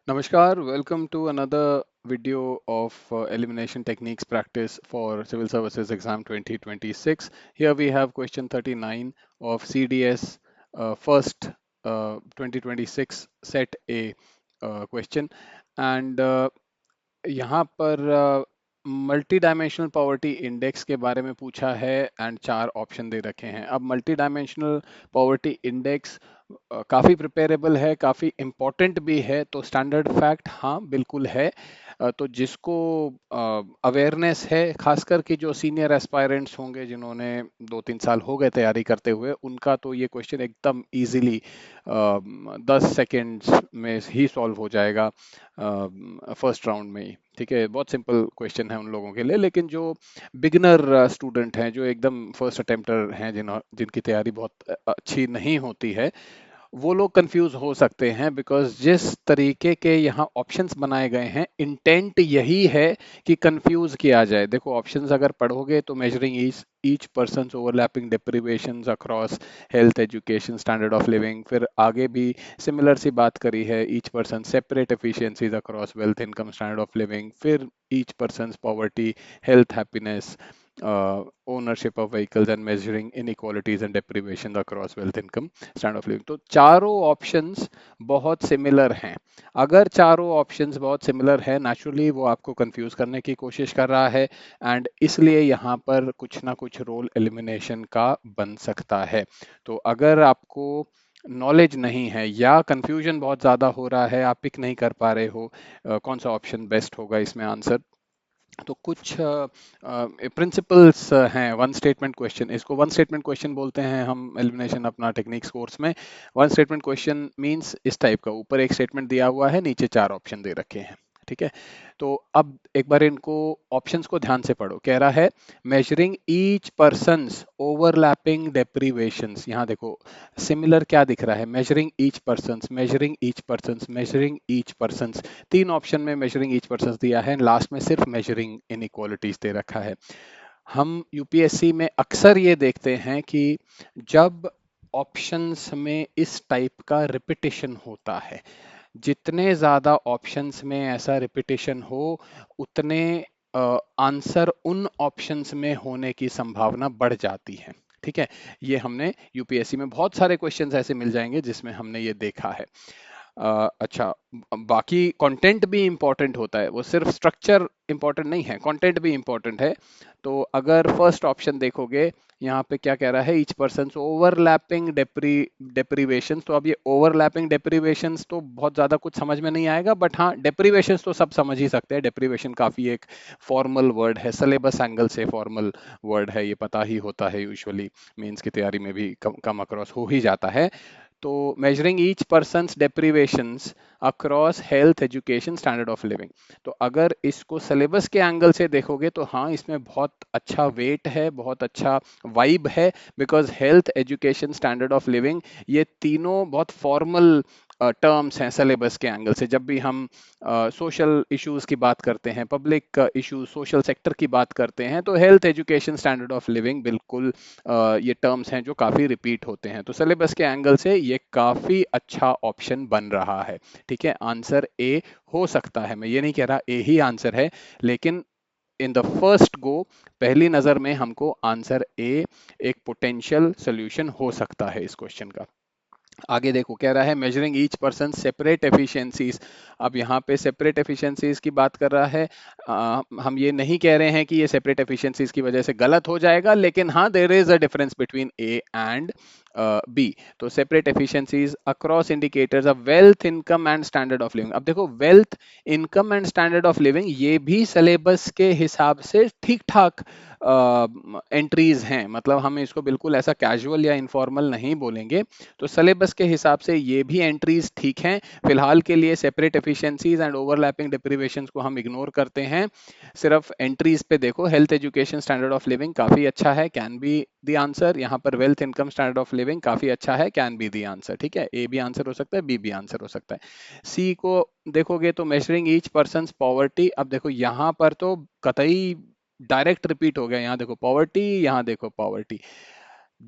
Namaskar, welcome to another video of elimination techniques practice for Civil Services Exam 2026. Here we have question 39 of CDS first 2026 set A question and यहाँ पर multi dimensional poverty index के बारे में पूछा है and चार option दे रखे हैं। अब मल्टी डायमेंशनल पॉवर्टी इंडेक्स काफ़ी प्रिपेरेबल है, काफ़ी इम्पोर्टेंट भी है, तो स्टैंडर्ड फैक्ट हाँ बिल्कुल है। तो जिसको अवेयरनेस है, खासकर कि जो सीनियर एस्पायरेंट्स होंगे जिन्होंने 2-3 साल हो गए तैयारी करते हुए, उनका तो ये क्वेश्चन एकदम इजीली 10 सेकेंड्स में ही सॉल्व हो जाएगा फर्स्ट राउंड में ही। ठीक है, बहुत सिंपल क्वेश्चन है उन लोगों के लिए, लेकिन जो बिगिनर स्टूडेंट हैं, जो एकदम फर्स्ट अटेम्प्टर हैं, जिनकी तैयारी बहुत अच्छी नहीं होती है, वो लोग कंफ्यूज हो सकते हैं। बिकॉज जिस तरीके के यहाँ ऑप्शंस बनाए गए हैं, इंटेंट यही है कि कंफ्यूज किया जाए। देखो ऑप्शंस अगर पढ़ोगे तो measuring each persons overlapping deprivations across health education standard of living, फिर आगे भी सिमिलर सी बात करी है, each person separate efficiencies across wealth income standard of living, फिर each person poverty health happiness ownership of vehicles and measuring inequalities and deprivation across wealth income standard of living। तो चारों ऑप्शंस बहुत similar हैं। अगर चारों options बहुत similar है, naturally वो आपको कंफ्यूज करने की कोशिश कर रहा है एंड इसलिए यहाँ पर कुछ ना कुछ रोल एलिमिनेशन का बन सकता है। तो अगर आपको नॉलेज नहीं है या कंफ्यूजन बहुत ज़्यादा हो रहा है, आप पिक नहीं कर पा रहे हो कौन सा ऑप्शन बेस्ट होगा इसमें आंसर, तो कुछ प्रिंसिपल्स हैं। वन स्टेटमेंट क्वेश्चन, इसको वन स्टेटमेंट क्वेश्चन बोलते हैं हम एलिमिनेशन अपना टेक्निक्स कोर्स में। वन स्टेटमेंट क्वेश्चन मींस इस टाइप का, ऊपर एक स्टेटमेंट दिया हुआ है, नीचे चार ऑप्शन दे रखे हैं। ठीक है, तो अब एक बार इनको ऑप्शंस को ध्यान से पढ़ो। कह रहा है मेजरिंग ईच पर्सन्स ओवरलैपिंग डेप्रीवेशंस। यहाँ देखो सिमिलर क्या दिख रहा है, measuring each persons, measuring each persons, measuring each persons. तीन ऑप्शन में मेजरिंग ईच पर्सन दिया है, लास्ट में सिर्फ मेजरिंग इनइक्वालिटीज दे रखा है। हम यूपीएससी में अक्सर ये देखते हैं कि जब ऑप्शंस में इस टाइप का रिपीटिशन होता है, जितने ज्यादा ऑप्शंस में ऐसा रिपीटिशन हो, उतने आंसर उन ऑप्शंस में होने की संभावना बढ़ जाती है। ठीक है, ये हमने यूपीएससी में बहुत सारे क्वेश्चंस ऐसे मिल जाएंगे जिसमें हमने ये देखा है। अच्छा, बाकी कंटेंट भी इंपॉर्टेंट होता है, वो सिर्फ स्ट्रक्चर इंपॉर्टेंट नहीं है, कंटेंट भी इंपॉर्टेंट है। तो अगर फर्स्ट ऑप्शन देखोगे, यहाँ पे क्या कह रहा है, ईच पर्सन ओवरलैपिंग डेप्रीवेशंस। तो अब ये ओवरलैपिंग डेप्रीवेशंस तो बहुत ज्यादा कुछ समझ में नहीं आएगा, बट हाँ डेप्रीवेशंस तो सब समझ ही सकते हैं। डेप्रीवेशन काफी एक फॉर्मल वर्ड है, सिलेबस एंगल से फॉर्मल वर्ड है, ये पता ही होता है, यूजुअली मेंस की तैयारी में भी कम अक्रॉस हो ही जाता है। तो measuring each persons deprivations across health education standard of living. तो अगर इसको सिलेबस के एंगल से देखोगे तो हाँ, इसमें बहुत अच्छा वेट है, बहुत अच्छा वाइब है। Because health education standard of living, ये तीनों बहुत फॉर्मल टर्म्स हैं सिलेबस के एंगल से। जब भी हम सोशल इश्यूज की बात करते हैं, पब्लिक इश्यूज, सोशल सेक्टर की बात करते हैं, तो health education standard of living बिल्कुल ये टर्म्स हैं जो काफी रिपीट होते हैं। तो सिलेबस के एंगल से ये काफी अच्छा ऑप्शन बन रहा है। ठीक है, आंसर ए हो सकता है, मैं ये नहीं कह रहा ए ही आंसर है, लेकिन इन द फर्स्ट गो, पहली नजर में हमको आंसर ए एक पोटेंशियल सोल्यूशन हो सकता है इस क्वेश्चन का। आगे देखो, कह रहा है measuring each person separate efficiencies. अब यहाँ पे सेपरेट एफिशिएंसीज की बात कर रहा है। हम ये नहीं कह रहे हैं कि ये सेपरेट एफिशिएंसीज की वजह से गलत हो जाएगा, लेकिन हाँ there is a difference between A and B. तो separate efficiencies across indicators of wealth income and standard of living. अब देखो wealth income and standard of living, ये भी सिलेबस के हिसाब से ठीक ठाक एंट्रीज हैं, मतलब हम इसको बिल्कुल ऐसा कैजुअल या इनफॉर्मल नहीं बोलेंगे। तो सिलेबस के हिसाब से ये भी एंट्रीज ठीक हैं। फिलहाल के लिए सेपरेट एफिशिएंसीज एंड ओवरलैपिंग डिप्रिवेशंस को हम इग्नोर करते हैं, सिर्फ एंट्रीज पे देखो। Health education standard of living काफी अच्छा है, कैन बी द आंसर। यहाँ पर wealth income standard of living काफी अच्छा है, कैन बी द आंसर। ठीक है, ए भी आंसर हो सकता है, बी भी आंसर हो सकता है। सी को देखोगे तो मेजरिंग ईच पर्सन पॉवर्टी। अब देखो यहाँ पर तो कतई डायरेक्ट रिपीट हो गया, यहाँ देखो पॉवर्टी, यहाँ देखो पॉवर्टी।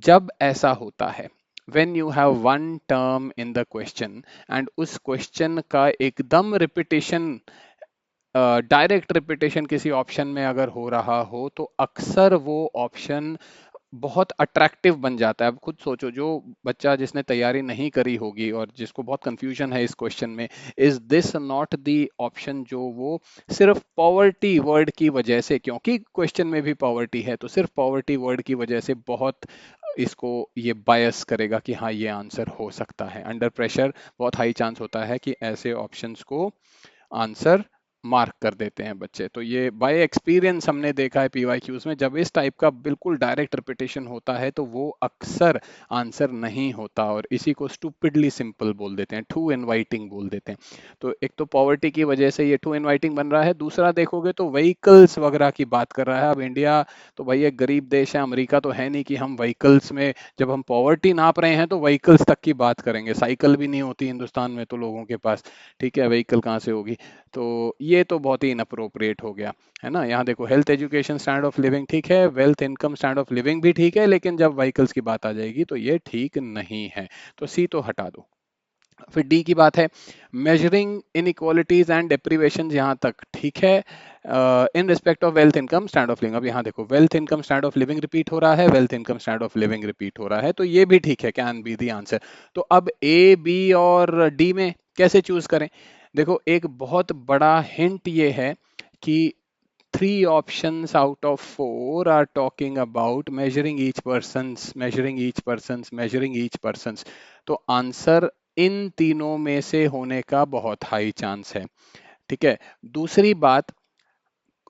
जब ऐसा होता है, when you have one term in the question and उस क्वेश्चन का एकदम रिपीटेशन, डायरेक्ट रिपीटेशन किसी ऑप्शन में अगर हो रहा हो, तो अक्सर वो ऑप्शन बहुत अट्रैक्टिव बन जाता है। अब खुद सोचो, जो बच्चा जिसने तैयारी नहीं करी होगी और जिसको बहुत कंफ्यूजन है इस क्वेश्चन में, is this not the option जो वो सिर्फ पॉवर्टी वर्ड की वजह से, क्योंकि क्वेश्चन में भी पॉवर्टी है, तो सिर्फ पॉवर्टी वर्ड की वजह से बहुत इसको ये बायस करेगा कि हाँ ये आंसर हो सकता है। अंडर प्रेशर बहुत हाई चांस होता है कि ऐसे ऑप्शंस को आंसर मार्क कर देते हैं बच्चे। तो ये बाय एक्सपीरियंस हमने देखा है पीवाईक्यूज में, जब इस टाइप का बिल्कुल डायरेक्ट रिपीटेशन होता है तो वो अक्सर आंसर नहीं होता, और इसी को स्टूपिडली सिंपल बोल देते हैं, टू इनवाइटिंग बोल देते हैं। तो एक तो पॉवर्टी की वजह से ये टू इनवाइटिंग बन रहा है, दूसरा देखोगे तो व्हीकल्स वगैरह की बात कर रहा है। अब इंडिया तो भाई एक गरीब देश है, अमेरिका तो है नहीं कि हम व्हीकल्स में, जब हम पॉवर्टी नाप रहे हैं तो व्हीकल्स तक की बात करेंगे। साइकिल भी नहीं होती हिंदुस्तान में तो लोगों के पास, ठीक है, व्हीकल कहाँ से होगी। तो ये तो बहुत ही इनअप्रोप्रिएट हो गया, है ना। यहाँ देखो, health education standard of living ठीक है, wealth income standard of living भी ठीक है, लेकिन जब व्हीकल्स की बात आ जाएगी तो ये ठीक नहीं है। तो सी तो हटा दो। फिर डी की बात है, मेजरिंग इनइक्वालिटीज एंड डेप्रीवेशन, यहाँ तक ठीक है। In respect of wealth income standard of living, अब यहाँ देखो wealth income standard of living repeat हो रहा है, wealth income standard of living repeat हो रहा है, तो ये भी ठीक है, कैन बी द आंसर। तो अब ए बी और डी में कैसे चूज करें? देखो, एक बहुत बड़ा हिंट ये है कि 3 options out of 4 are talking about measuring each person's, तो आंसर इन तीनों में से होने का बहुत हाई चांस है, ठीक है। दूसरी बात,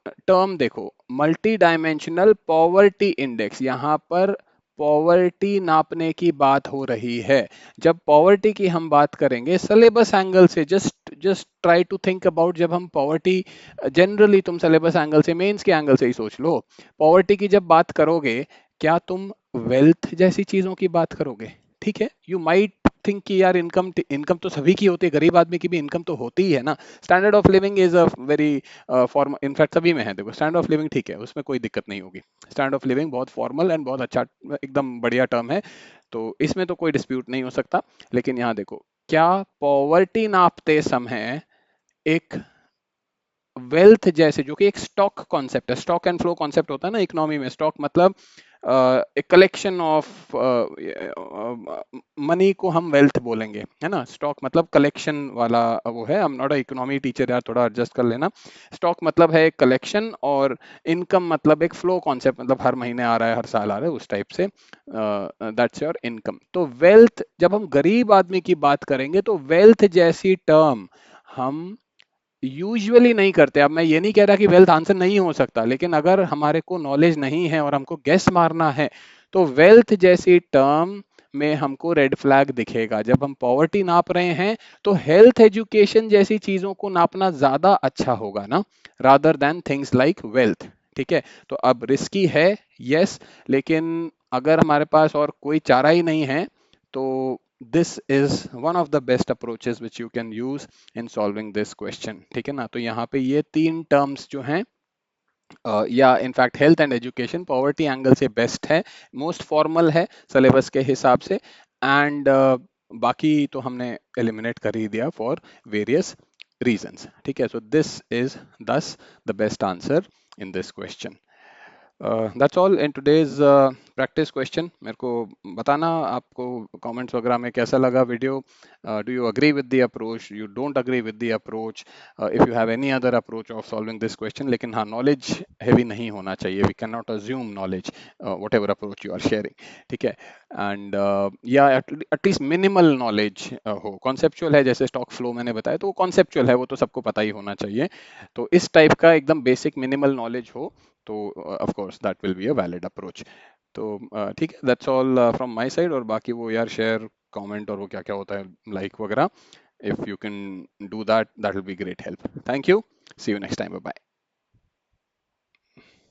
टर्म देखो, मल्टी डायमेंशनल पॉवर्टी इंडेक्स, यहाँ पर पॉवर्टी नापने की बात हो रही है। जब पॉवर्टी की हम बात करेंगे सिलेबस एंगल से, just just try to think about, जब हम पॉवर्टी, जनरली तुम सिलेबस एंगल से, मेंस के एंगल से ही सोच लो, पॉवर्टी की जब बात करोगे, क्या तुम वेल्थ जैसी चीजों की बात करोगे? ठीक है, यू माइट थिंक कि यार इनकम इनकम तो सभी की होती है, गरीब आदमी की भी इनकम तो होती ही है ना। Standard of living is a very formal, in fact सभी में है, देखो स्टैंड ऑफ लिविंग ठीक है, उसमें कोई दिक्कत नहीं होगी। स्टैंड ऑफ लिविंग बहुत फॉर्मल एंड बहुत अच्छा, एकदम बढ़िया टर्म है, तो इसमें तो कोई डिस्प्यूट नहीं हो सकता। लेकिन यहाँ देखो, क्या पॉवर्टी नापते समय एक वेल्थ जैसे, जो कि एक स्टॉक कॉन्सेप्ट है, स्टॉक एंड फ्लो कॉन्सेप्ट होता है ना इकोनॉमी में, स्टॉक मतलब एक कलेक्शन ऑफ मनी को हम वेल्थ बोलेंगे, है ना। स्टॉक मतलब कलेक्शन वाला वो है, I am not a economy teacher यार, थोड़ा एडजस्ट कर लेना। स्टॉक मतलब है एक कलेक्शन, और इनकम मतलब एक फ्लो कॉन्सेप्ट, मतलब हर महीने आ रहा है, हर साल आ रहा है, उस टाइप से, दैट्स योर इनकम। तो वेल्थ, जब हम गरीब आदमी की बात करेंगे तो वेल्थ जैसी टर्म हम यूजुअली नहीं करते। अब मैं ये नहीं कह रहा कि वेल्थ आंसर नहीं हो सकता, लेकिन अगर हमारे को नॉलेज नहीं है और हमको गेस मारना है, तो वेल्थ जैसी टर्म में हमको रेड फ्लैग दिखेगा। जब हम पॉवर्टी नाप रहे हैं तो हेल्थ एजुकेशन जैसी चीजों को नापना ज्यादा अच्छा होगा ना, rather than things like wealth, ठीक है। तो अब रिस्की है, यस, लेकिन अगर हमारे पास और कोई चारा ही नहीं है, तो this is one of the best approaches which you can use in solving this question, ठीक है ना। तो यहाँ पे ये 3 टर्म्स जो हैं, या in fact health and education poverty angle से बेस्ट है, मोस्ट फॉर्मल है सिलेबस के हिसाब से, एंड बाकी तो हमने एलिमिनेट कर ही दिया फॉर वेरियस रीजंस, ठीक है। सो दिस इज दस the best answer in this question. That's all in today's practice question. मेरे को बताना आपको कमेंट्स वगैरह में कैसा लगा video, do you agree with the approach, you don't agree with the approach, if you have any other approach of solving this question. लेकिन हाँ, नॉलेज हैवी नहीं होना चाहिए, we can not assume knowledge whatever approach you are sharing, ठीक है। And या at least minimal knowledge हो, conceptual है जैसे स्टॉक फ्लो मैंने बताया, तो वो कॉन्सेप्चुअल है, वो तो सबको पता ही होना चाहिए। तो इस टाइप का एकदम बेसिक मिनिमल नॉलेज हो, तो of course that will be a valid approach. तो ठीक है, that's all from my side. और बाकी वो यार शेयर, कमेंट और वो क्या क्या होता है, लाइक वगैरह, if you can do that, that will be great help. Thank you, see you next time, bye bye.